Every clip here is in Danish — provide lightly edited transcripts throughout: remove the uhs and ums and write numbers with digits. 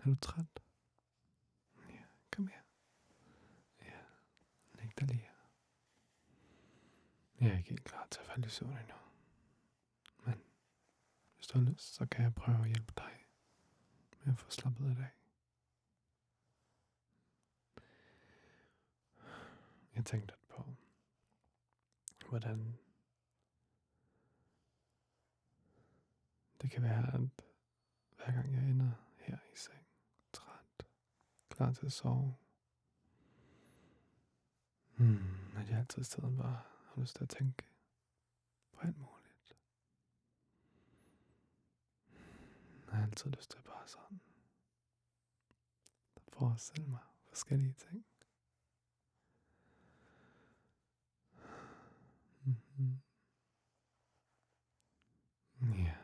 Er du træt? Ja, kom her. Ja, læg dig lige her. Jeg er ikke helt klar til at falde i søvn endnu. Men hvis du har lyst, så kan jeg prøve at hjælpe dig med at få slappet lidt af. Jeg tænkte lidt på, hvordan det kan være, at hver gang jeg ender her i seng, træt, klar til at sove, at jeg altid i stedet bare har lyst til at tænke på alt muligt. Jeg har altid lyst til bare sådan at forestille mig forskellige ting. Mm-hmm. Ja.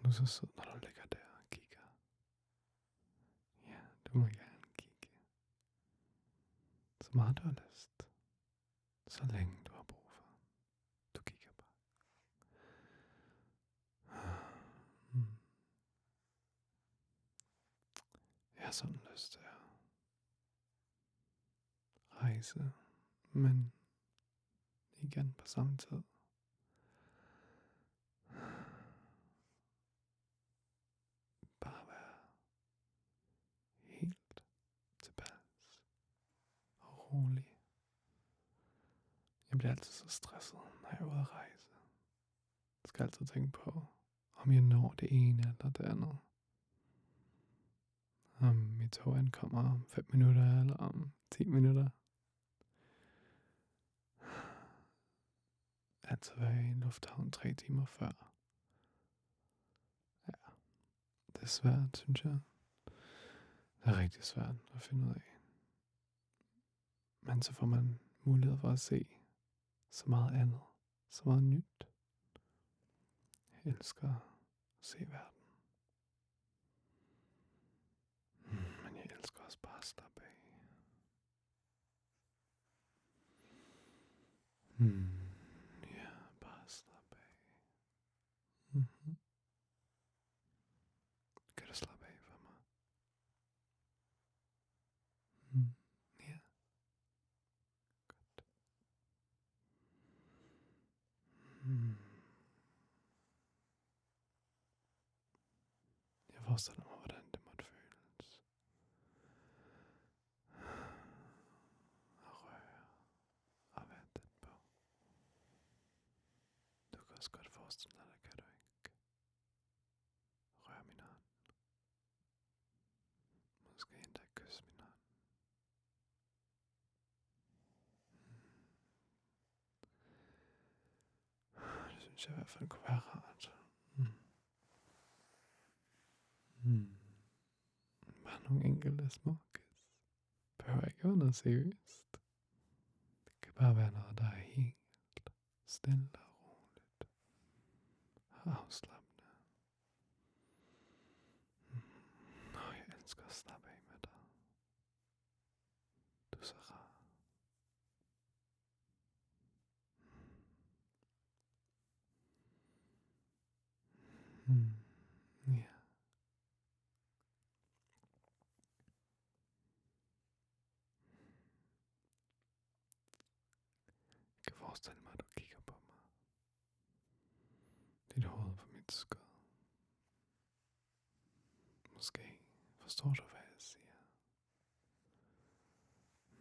Du er så sød, når du ligger der og kigger. Ja, du må gerne kigge. Så meget du har lyst. Så længe du har brug for. Du kigger bare. Jeg har sådan lyst til at rejse, men igen på samme tid. Bare være helt tilpas og rolig. Jeg bliver altid så stresset, når jeg er ude at rejse. Jeg skal altid tænke på, om jeg når det ene eller det andet. Om mit tog ankommer om 5 minutter eller om 10 minutter. Altid være i en lufthavn 3 timer før. Ja, det er svært, synes jeg. Det er rigtig svært at finde ud af. Men så får man mulighed for at se så meget andet, så meget nyt. Jeg elsker at se verden. Men jeg elsker også bare at slappe af. Ja, bare slappe af. Mm-hmm. Kan du slappe af for mig? Ja. Godt. Jeg forestiller mig, hvordan det måtte føles. At røre og være tæt på. Du kan også godt forestille dig, kan du ikke? Røre min hånd. Måske endda kysse min hånd. Det synes jeg i hvert fald kunne være rart. Bare nogle enkelte små kys. Behøver ikke være noget seriøst. Det kan bare være noget, der er helt stille og roligt. Og afslappende. Jeg elsker at slappe af med dig. Du er så rar. Ja. Jeg kan forestille mig, at du kigger på mig. Dit hoved på mit skød. Måske forstår du, hvad jeg siger,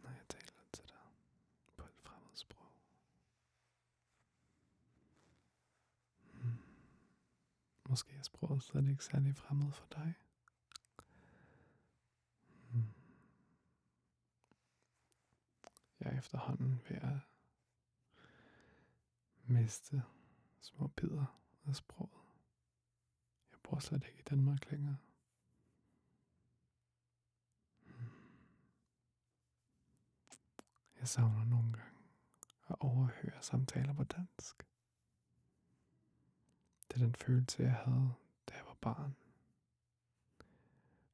når jeg taler til dig på et fremmed sprog. Måske er sproget slet ikke særlig fremmed for dig. Jeg er efterhånden ved at miste små bidder af sproget. Jeg bor slet ikke i Danmark længere. Jeg savner nogle gange at overhøre samtaler på dansk. Det er den følelse, jeg havde, da jeg var barn.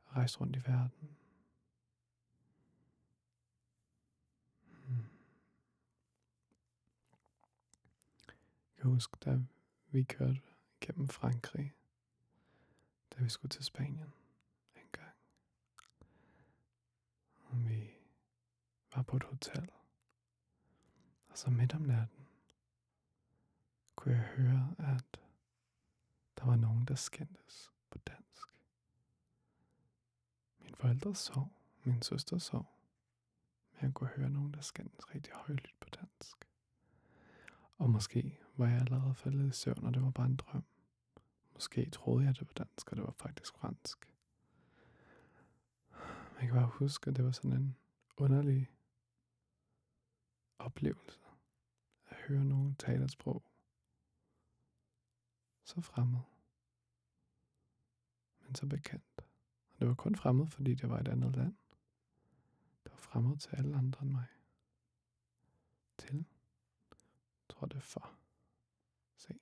Jeg rejste rundt i verden. Jeg kan huske, da vi kørte gennem Frankrig da vi skulle til Spanien en gang. Og vi var på et hotel. Og så midt om natten kunne jeg høre, at der var nogen, der skændtes på dansk. Mine forældre sov, min søster sov, men jeg kunne høre nogen, der skændtes rigtig højlydt på dansk. Og måske var jeg allerede faldet i søvn, og det var bare en drøm. Måske troede jeg, det var dansk, og det var faktisk fransk. Jeg kan bare huske, at det var sådan en underlig oplevelse at høre nogen tale et sprog. Så fremmed, men så bekendt. Og det var kun fremmed, fordi det var et andet land. Det var fremmed til alle andre end mig. Til, jeg tror det er for. Se,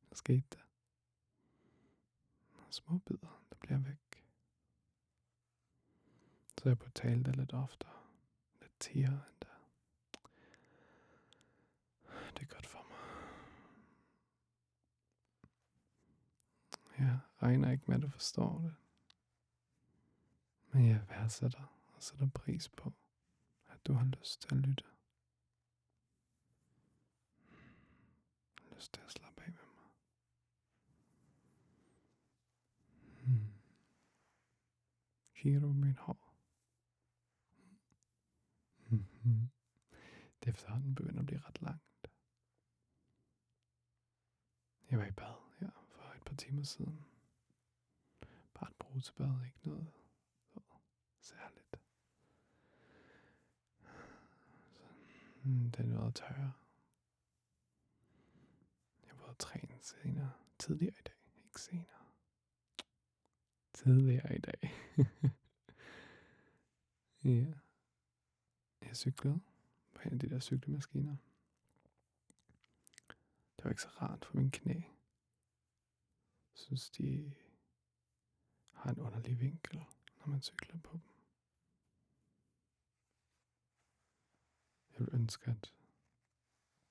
der skete det. Nogle små bidder, der bliver væk. Så jeg på tale det lidt oftere. Lidt tiere end der. Det er godt for mig. Jeg regner ikke med, at du forstår det. Men jeg værdsætter og sætter pris på, at du har lyst til at lytte. Jeg har lyst til at slappe af med mig. Kigger du på mit hår? Det efterhånden begynder at blive ret langt. Jeg var i bad her for et par timer siden. Bare et brusebad, ikke noget særligt. Så, det er noget at tørre. Jeg var træne senere. Tidligere i dag, ikke senere. Tidligere i dag. Ja. Jeg cyklede på en af de der cyklemaskiner. Det var ikke så rart for mine knæ. Jeg synes, de har en underlig vinkel, når man cykler på dem. Jeg ville ønske, at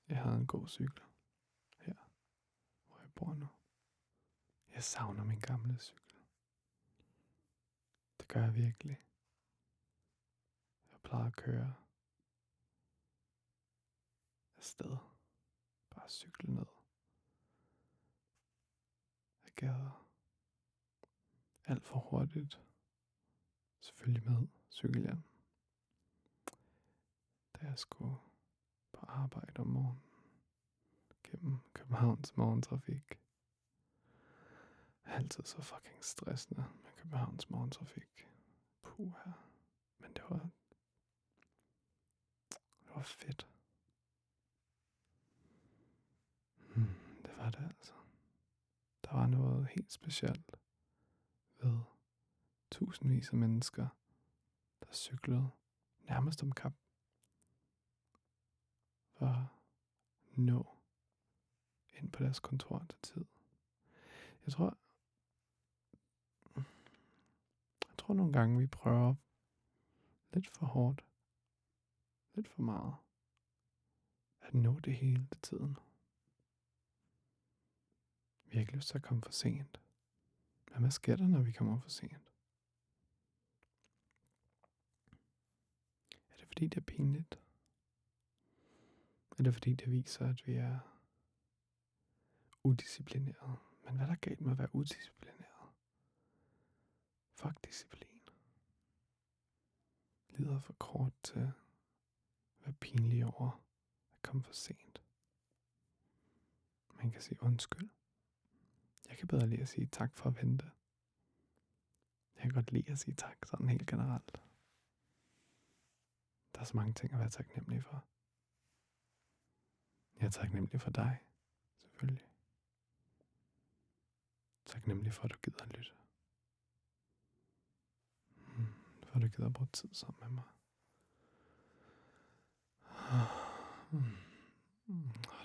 jeg havde en god cykel her, hvor jeg bor nu. Jeg savner min gamle cykel. Det gør jeg virkelig. Jeg plejer at køre afsted. Bare cykle ned ad gader. Alt for hurtigt. Selvfølgelig med cykelhjelm. Da jeg skulle på arbejde om morgenen gennem Københavns morgentrafik. Altid så fucking stressende med Københavns morgentrafik. Puha. Men det var fedt. Det var det altså. Der var noget helt specielt ved tusindvis af mennesker, der cyklede nærmest om kap for at nå ind på deres kontor til tid. Jeg tror nogle gange, vi prøver lidt for hårdt, lidt for meget, at nå det hele til tiden. Vi har ikke lyst til at komme for sent. Men hvad sker der, når vi kommer for sent? Er det fordi, det er pinligt? Er det fordi, det viser, at vi er udisciplineret? Men hvad er der galt med at være udisciplineret? Fuck disciplin. Lider for kort til at være pinlig over at komme for sent. Man kan sige undskyld. Jeg kan bedre lide at sige tak for at vente. Jeg kan godt lide at sige tak, sådan helt generelt. Der er så mange ting at være taknemmelig for. Jeg er taknemmelig for dig, selvfølgelig. Taknemmelig for, at du gider at lytte. For at du gider at bruge tid sammen med mig.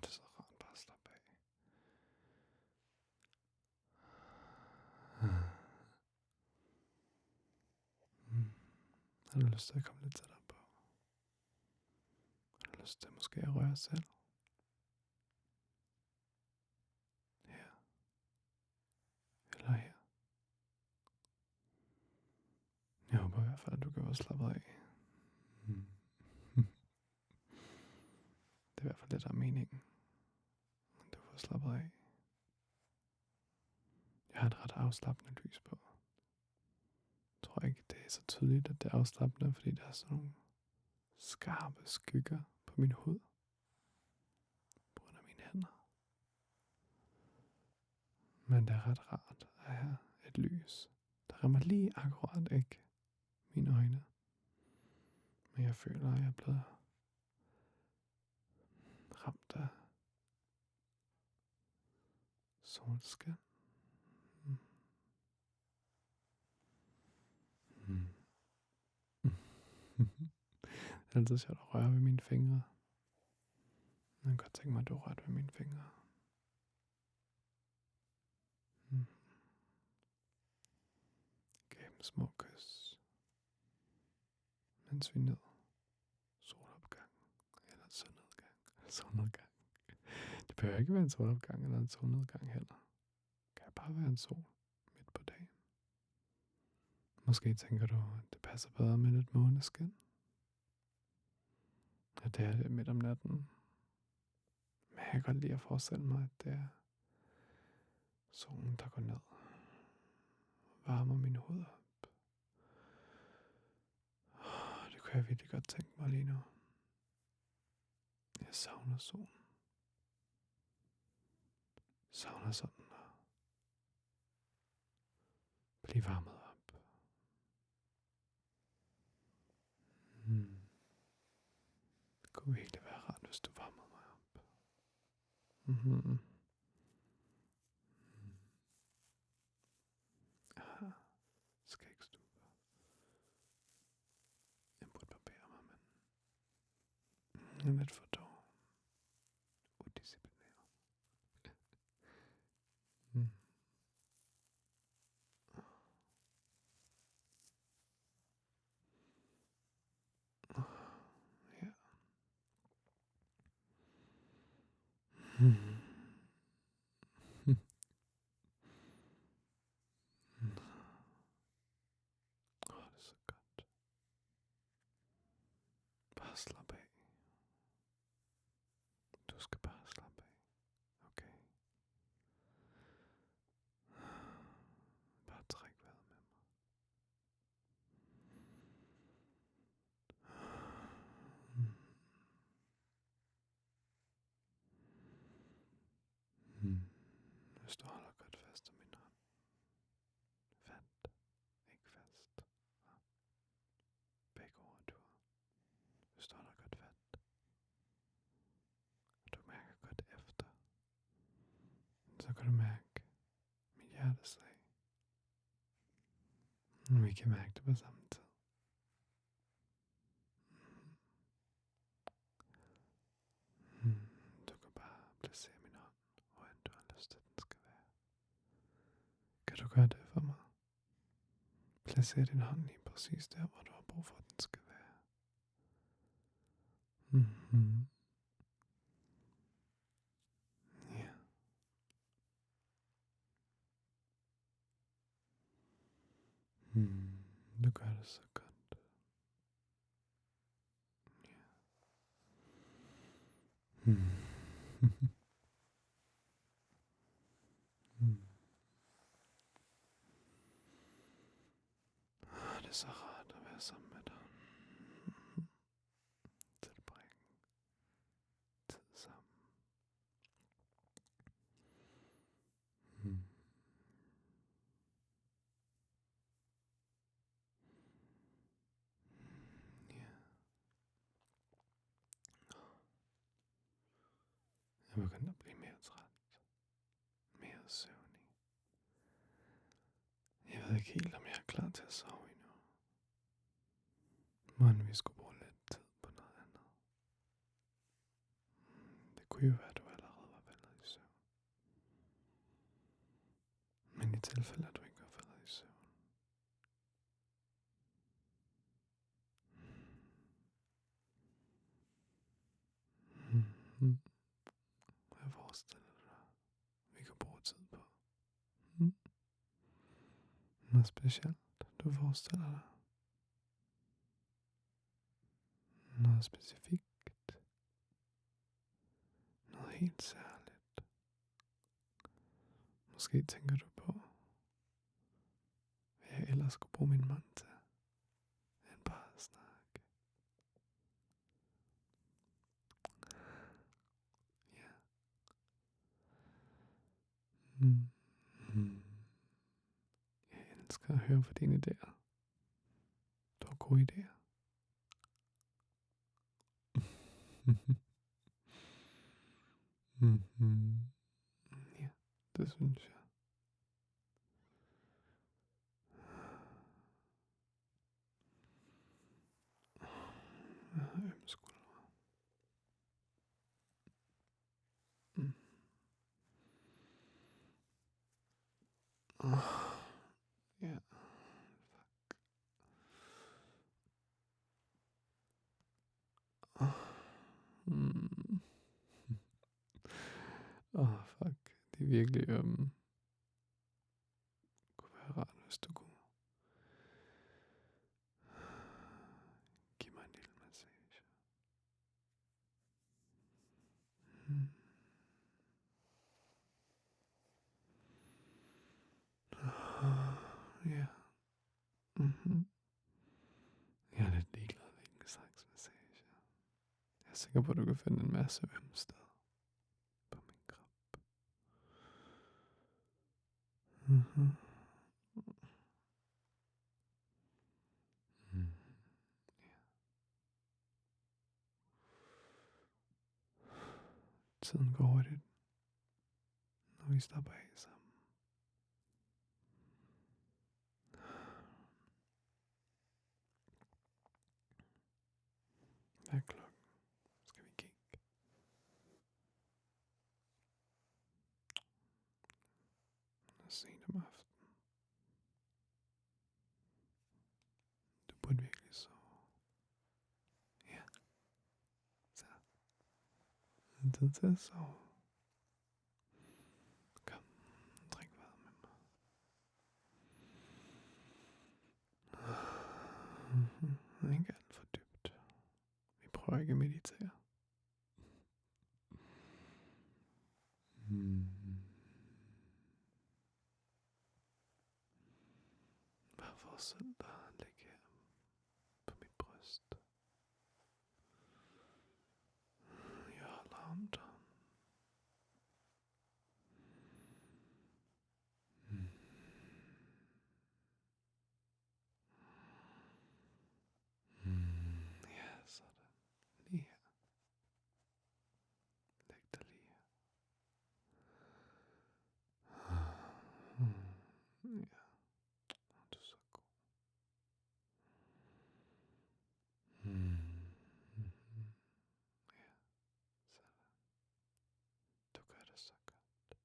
Det er så rart bare at slappe af. Har du lyst til at komme lidt tættere på? Har du lyst til måske at røre selv? Her. Eller her. hvert fald, at du kan være slappet af. Mm. Det er i hvert fald det, der er meningen. Du får slappet af. Jeg har et ret afslappende lys på. Jeg tror ikke, det er så tydeligt, at det er afslappende, fordi der er sådan nogle skarpe skygger på min hud. På grund af mine hænder. Men det er ret rart at have et lys, der rammer lige akkurat ikke mine øjne. Men jeg føler, at jeg er blevet ramt af solskin. Mm. Mm. Det er altid sjovt at røre ved mine fingre. Jeg kan godt tænke mig, at du rørte ved mine fingre. Mm. Gav dem små kys. Mens vi nød solopgang. Eller solnedgang. Solnedgang. Det behøver ikke være en solopgang eller en solnedgang heller. Det kan bare være en sol midt på dagen. Måske tænker du, at det passer bedre med lidt måneskin. At det er det midt om natten. Men jeg kan godt lide at forestille mig, at det er solen, der går ned. Varmer min hud op. Det kunne jeg virkelig godt tænke mig lige nu. Jeg savner solen. Jeg savner sådan at blive varmet op. Det kunne virkelig være rart, hvis du varmede mig op. Mm-hmm. Skægstube. Jeg burde barbere mig, men jeg er lidt for dog. Udisciplineret. Mm. Ja. Mm. Det er så godt. Bare slap af. Du skal bare slappe af. Okay? Bare træk vejret med mig. Hvis du holder godt fast om min hånd. Fandt. Ikke fast. Begge ord du. Hvis du holder godt fat. Og du mærker godt efter. Så kan du mærke mit hjerteslag. Vi kan mærke det på samme tid. Du kan bare placere min hånd, hvor end du har lyst til, at den skal være. Kan du gøre det for mig? Placer din hånd lige præcis der, hvor du har brug for, at den skal være. Mm-hmm. Ja. Du gør det så godt. Ja. Det er så rart at være sammen med dig. Tilbringe tid sammen. Ja. Jeg begynder at blive mere træt. Mere søvnig. Jeg ved ikke helt, om jeg er klar til at sove endnu. Men vi skulle bruge lidt tid på noget andet. Det kunne jo være, at du allerede var faldet i søvn. Men i tilfælde, at du ikke var faldet i søvn. Jeg forestiller dig, vi kan bruge tid på. Noget specielt, du forestiller dig. Noget specifikt. Noget helt særligt. Måske tænker du på, hvad jeg ellers skulle bruge min mand til, end bare at snakke. Ja. Mm. Mm. Jeg elsker at høre på dine idéer. Du har gode idéer. Mhm. Ja, det synes jeg. Jeg har ømme skuldre. Mm. Ja. Mm. Fuck. Det er virkelig kunne være rart, hvis du kunne give mig en lille massage. Mm. Ja. Mhm. Jeg er lidt ligeglad, hvilken slags massage. Jeg er sikker på, at du kan finde en masse ømme steder på min krop. Mhm. Mm. Tiden går hurtigt, når vi slapper af sammen. Hvad er klokken? Skal vi kigge? Det er sent om aftenen. Du burde virkelig sove. Ja, så. Det er tid til at sove. Kom, drik vand med mig. Ikke alt for dybt. Vi prøver ikke at meditere. Mm. Bare fortsæt at ligge her på mit bryst. Jeg holder om dig. Mm. Ja, sådan. Lige her. Læg dig lige her. Ja, du er så god. Mm. Mhm. Ja, sådan. Du gør det så godt.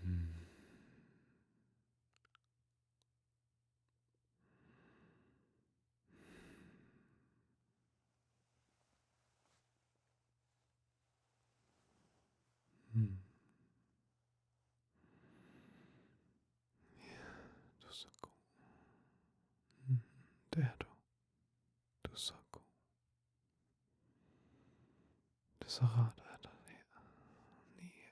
Mm. Mm. Ja, du er så god. Mm. Det er du. Du er så god. Det er så rart at have dig her. Lige her.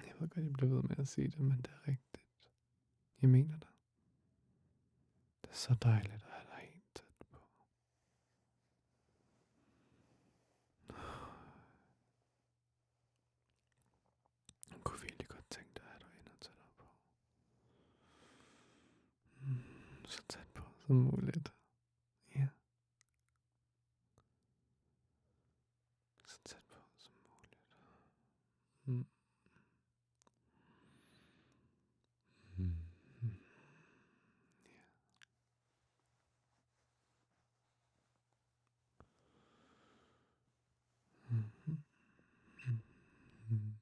Jeg ved godt, jeg bliver ved med at sige det, men det er rigtigt. Jeg mener det. Det er så dejligt at have dig helt tæt på. Jeg kunne virkelig godt tænke dig, at du er endnu tættere på. Så tæt på som muligt. Ja, så tæt på som muligt. Mm. Mm. Mm. Ja. Mhm. Mhm.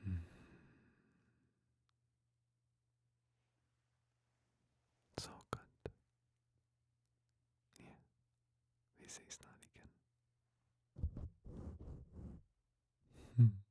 Mm. Så godt. Ja, vi ses snart igen. Hmm.